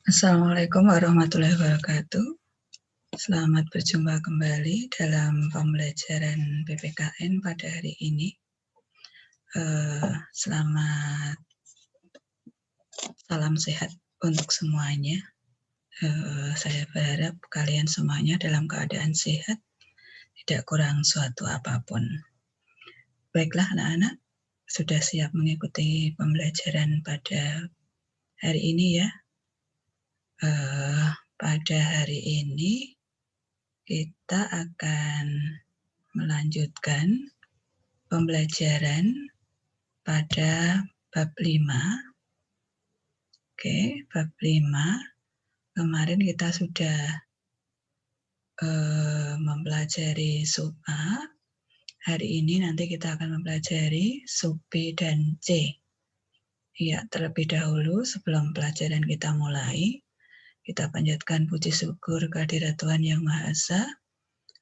Assalamualaikum warahmatullahi wabarakatuh. Selamat berjumpa kembali dalam pembelajaran PPKN pada hari ini. Selamat salam sehat untuk semuanya. Saya berharap kalian semuanya dalam keadaan sehat, tidak kurang suatu apapun. Baiklah anak-anak, sudah siap mengikuti pembelajaran pada hari ini ya. Pada hari ini kita akan melanjutkan pembelajaran pada bab 5. Oke, bab 5. Kemarin kita sudah mempelajari sub A. Hari ini nanti kita akan mempelajari sub B dan C. Ya, terlebih dahulu sebelum pelajaran kita mulai, kita panjatkan puji syukur kehadirat Tuhan Yang Maha Esa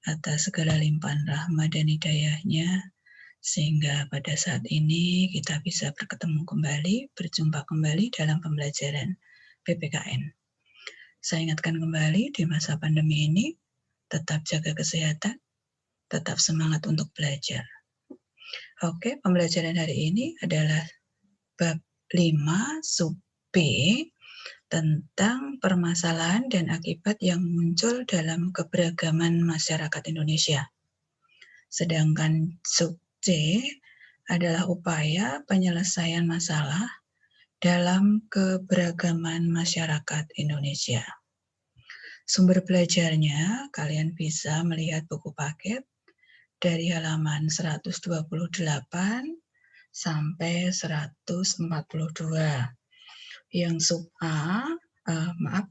atas segala limpahan rahmat dan hidayah-Nya, sehingga pada saat ini kita bisa berjumpa kembali dalam pembelajaran PPKN. Saya ingatkan kembali, di masa pandemi ini, tetap jaga kesehatan, tetap semangat untuk belajar. Oke, pembelajaran hari ini adalah bab 5 sub B, tentang permasalahan dan akibat yang muncul dalam keberagaman masyarakat Indonesia. Sedangkan sub C adalah upaya penyelesaian masalah dalam keberagaman masyarakat Indonesia. Sumber belajarnya kalian bisa melihat buku paket dari halaman 128 sampai 142. Yang sub A,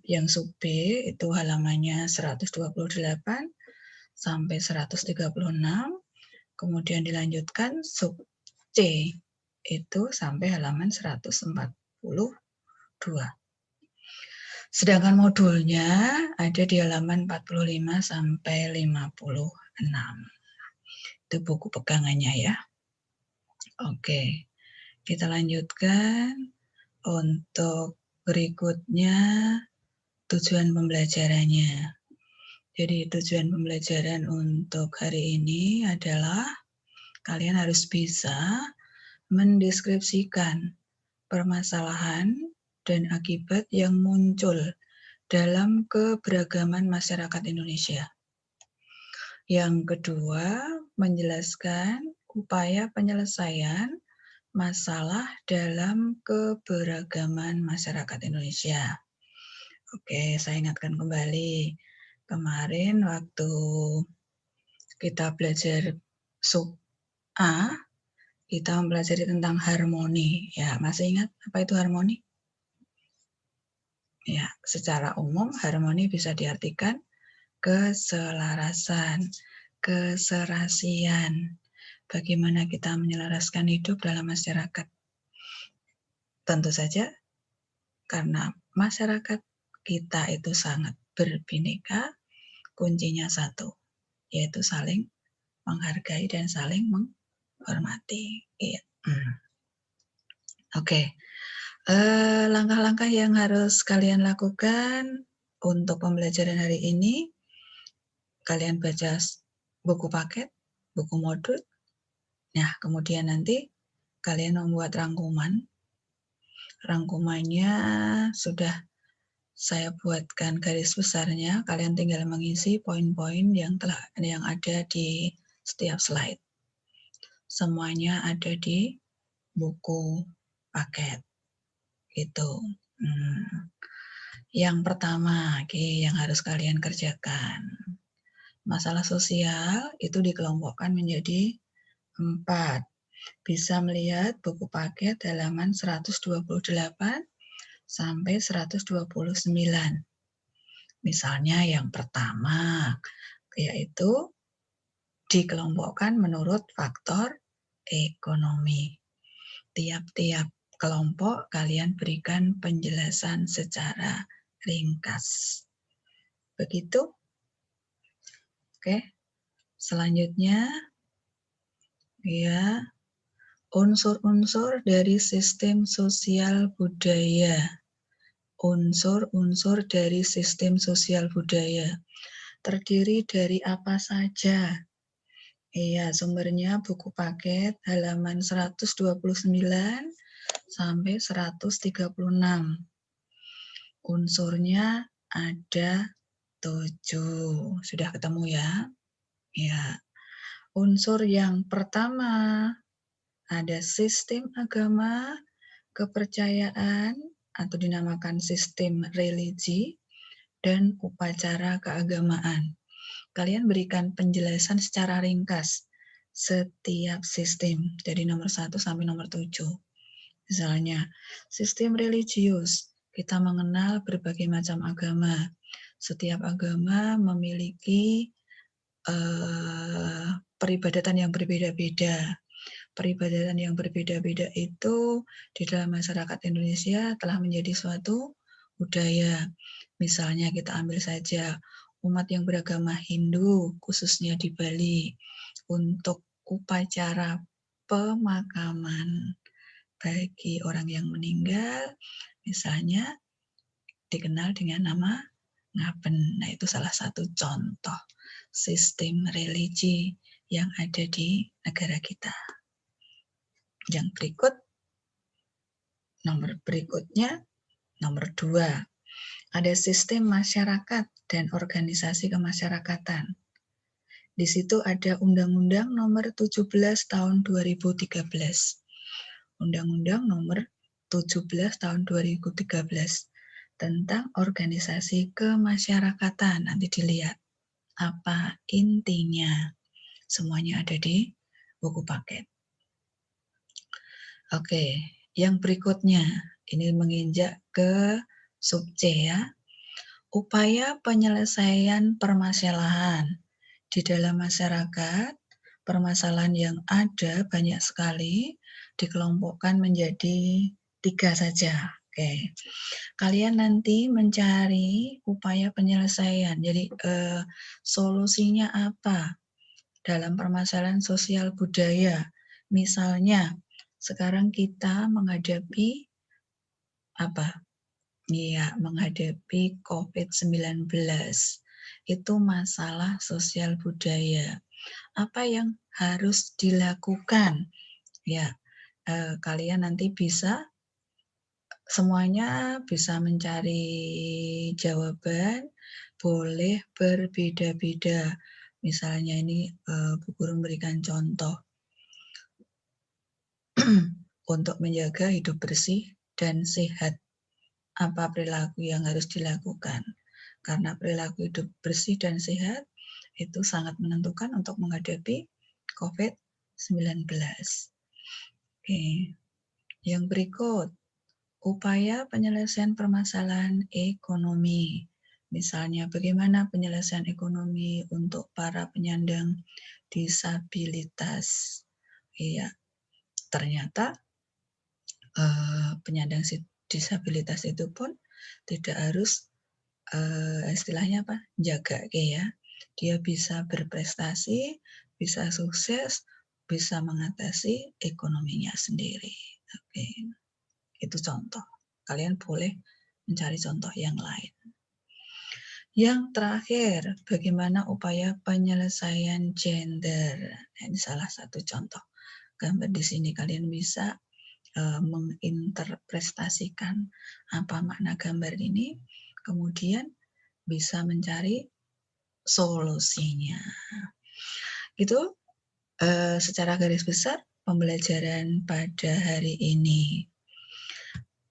yang sub B itu halamannya 128 sampai 136. Kemudian dilanjutkan sub C itu sampai halaman 142. Sedangkan modulnya ada di halaman 45 sampai 56. Itu buku pegangannya ya. Oke, kita lanjutkan. Untuk berikutnya tujuan pembelajarannya. Jadi tujuan pembelajaran untuk hari ini adalah kalian harus bisa mendeskripsikan permasalahan dan akibat yang muncul dalam keberagaman masyarakat Indonesia. Yang kedua, menjelaskan upaya penyelesaian masalah dalam keberagaman masyarakat Indonesia. Oke, saya ingatkan kembali. Kemarin waktu kita belajar sub A, kita mempelajari tentang harmoni. Ya, masih ingat apa itu harmoni? Ya, secara umum harmoni bisa diartikan keselarasan, keserasian. Bagaimana kita menyelaraskan hidup dalam masyarakat. Tentu saja karena masyarakat kita itu sangat berbineka, kuncinya satu, yaitu saling menghargai dan saling menghormati. Iya. Oke. Langkah-langkah yang harus kalian lakukan untuk pembelajaran hari ini, kalian baca buku paket, buku modul. Nah, kemudian nanti kalian membuat rangkuman. Rangkumannya sudah saya buatkan garis besarnya, kalian tinggal mengisi poin-poin yang ada di setiap slide. Semuanya ada di buku paket. Gitu. Yang pertama, yang harus kalian kerjakan. Masalah sosial itu dikelompokkan menjadi 4. Bisa melihat buku paket halaman 128 sampai 129. Misalnya yang pertama, yaitu dikelompokkan menurut faktor ekonomi. Tiap-tiap kelompok kalian berikan penjelasan secara ringkas. Begitu? Oke. Selanjutnya, ya, unsur-unsur dari sistem sosial budaya. Unsur-unsur dari sistem sosial budaya. Terdiri dari apa saja? Iya, sumbernya buku paket halaman 129 sampai 136. Unsurnya ada 7. Sudah ketemu ya? Ya. Unsur yang pertama ada sistem agama, kepercayaan atau dinamakan sistem religi, dan upacara keagamaan. Kalian berikan penjelasan secara ringkas setiap sistem, dari nomor 1 sampai nomor 7. Misalnya, sistem religius, kita mengenal berbagai macam agama. Setiap agama memiliki peribadatan yang berbeda-beda. Peribadatan yang berbeda-beda itu di dalam masyarakat Indonesia telah menjadi suatu budaya. Misalnya kita ambil saja umat yang beragama Hindu, khususnya di Bali, untuk upacara pemakaman bagi orang yang meninggal, misalnya dikenal dengan nama ngaben. Nah, itu salah satu contoh sistem religi yang ada di negara kita. Yang berikut, nomor berikutnya, nomor 2. Ada sistem masyarakat dan organisasi kemasyarakatan. Di situ ada Undang-Undang nomor 17 tahun 2013. Undang-Undang nomor 17 tahun 2013 tentang organisasi kemasyarakatan. Nanti dilihat apa intinya. Semuanya ada di buku paket. Oke, yang berikutnya, ini menginjak ke sub C ya. Upaya penyelesaian permasalahan. Di dalam masyarakat, permasalahan yang ada banyak sekali, dikelompokkan menjadi 3 saja. Oke, kalian nanti mencari upaya penyelesaian. Jadi solusinya apa dalam permasalahan sosial budaya. Misalnya, sekarang kita menghadapi apa? Iya, menghadapi COVID-19. Itu masalah sosial budaya. Apa yang harus dilakukan? Ya, kalian nanti bisa semuanya bisa mencari jawaban, boleh berbeda-beda. Misalnya ini Bu Guru memberikan contoh untuk menjaga hidup bersih dan sehat. Apa perilaku yang harus dilakukan? Karena perilaku hidup bersih dan sehat itu sangat menentukan untuk menghadapi COVID-19. Oke. Yang berikut, upaya penyelesaian permasalahan ekonomi. Misalnya bagaimana penyelesaian ekonomi untuk para penyandang disabilitas. Iya, ternyata penyandang disabilitas itu pun tidak harus istilahnya apa? Jaga ya. Dia bisa berprestasi, bisa sukses, bisa mengatasi ekonominya sendiri. Oke. Itu contoh. Kalian boleh mencari contoh yang lain. Yang terakhir, bagaimana upaya penyelesaian gender. Nah, ini salah satu contoh. Gambar di sini kalian bisa menginterpretasikan apa makna gambar ini, kemudian bisa mencari solusinya. Itu secara garis besar pembelajaran pada hari ini.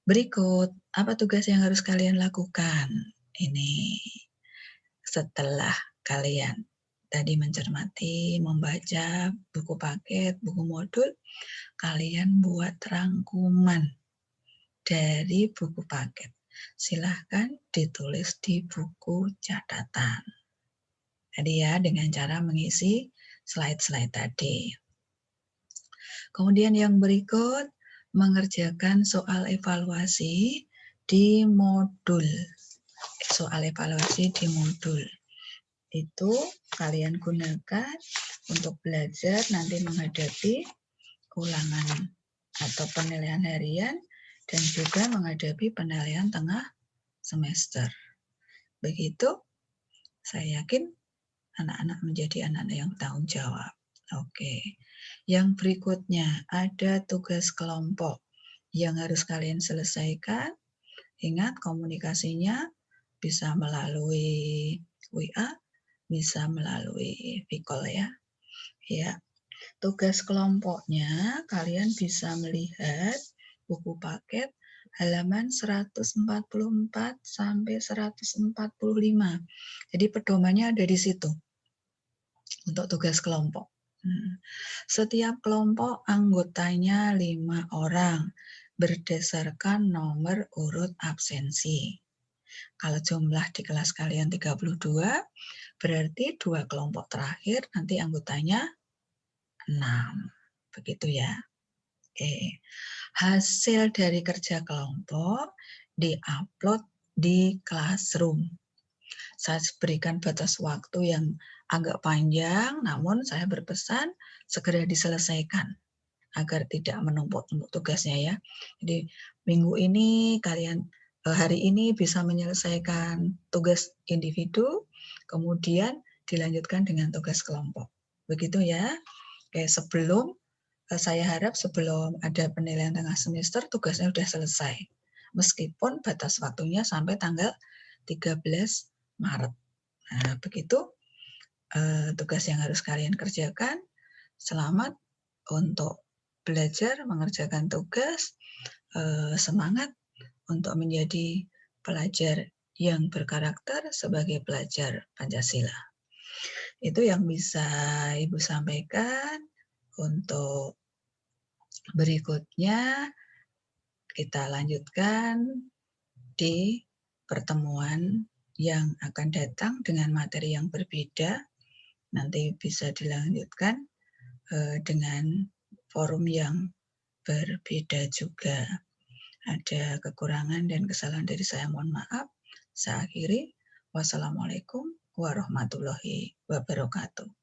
Berikut, apa tugas yang harus kalian lakukan? Ini setelah kalian tadi mencermati, membaca buku paket, buku modul, kalian buat rangkuman dari buku paket. Silahkan ditulis di buku catatan. Tadi ya, dengan cara mengisi slide-slide tadi. Kemudian yang berikut, mengerjakan soal evaluasi di modul. Soal evaluasi di modul. Itu kalian gunakan untuk belajar nanti menghadapi ulangan atau penilaian harian dan juga menghadapi penilaian tengah semester. Begitu, saya yakin anak-anak menjadi anak-anak yang bertanggung jawab. Oke. Yang berikutnya ada tugas kelompok yang harus kalian selesaikan. Ingat komunikasinya bisa melalui WA, bisa melalui Vicol ya. Ya. Tugas kelompoknya kalian bisa melihat buku paket halaman 144 sampai 145. Jadi pedomannya ada di situ untuk tugas kelompok. Setiap kelompok anggotanya 5 orang berdasarkan nomor urut absensi. Kalau jumlah di kelas kalian 32, berarti 2 kelompok terakhir nanti anggotanya 6. Begitu ya. Oke. Hasil dari kerja kelompok di-upload di Classroom. Saya berikan batas waktu yang agak panjang, namun saya berpesan segera diselesaikan agar tidak menumpuk-numpuk tugasnya ya. Jadi minggu ini kalian hari ini bisa menyelesaikan tugas individu, kemudian dilanjutkan dengan tugas kelompok. Begitu ya. Oke, saya harap sebelum ada penilaian tengah semester tugasnya sudah selesai. Meskipun batas waktunya sampai tanggal 13 Maret. Nah, begitu tugas yang harus kalian kerjakan. Selamat untuk belajar, mengerjakan tugas. Semangat untuk menjadi pelajar yang berkarakter sebagai pelajar Pancasila. Itu yang bisa Ibu sampaikan. Untuk berikutnya kita lanjutkan di pertemuan yang akan datang dengan materi yang berbeda. Nanti bisa dilanjutkan dengan forum yang berbeda juga. Ada kekurangan dan kesalahan dari saya, mohon maaf. Saya akhiri. Wassalamualaikum warahmatullahi wabarakatuh.